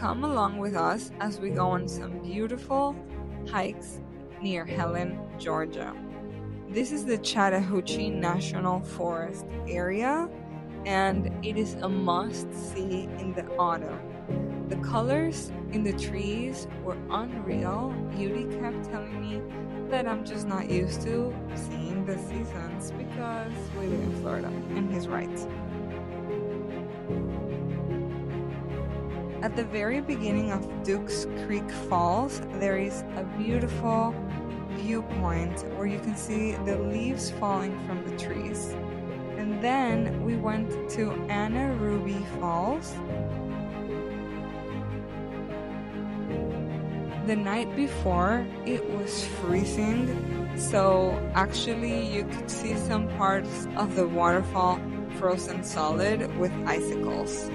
come along with us as we go on some beautiful hikes near Helen, Georgia. This is the Chattahoochee National Forest area, and it is a must-see in the autumn. The colors in the trees were unreal. Yurii kept telling me that I'm just not used to seeing the seasons because we live in Florida, and he's right. At the very beginning of Duke's Creek Falls, there is a beautiful viewpoint where you can see the leaves falling from the trees. And then we went to Anna Ruby Falls. The night before, it was freezing, so actually you could see some parts of the waterfall frozen solid with icicles.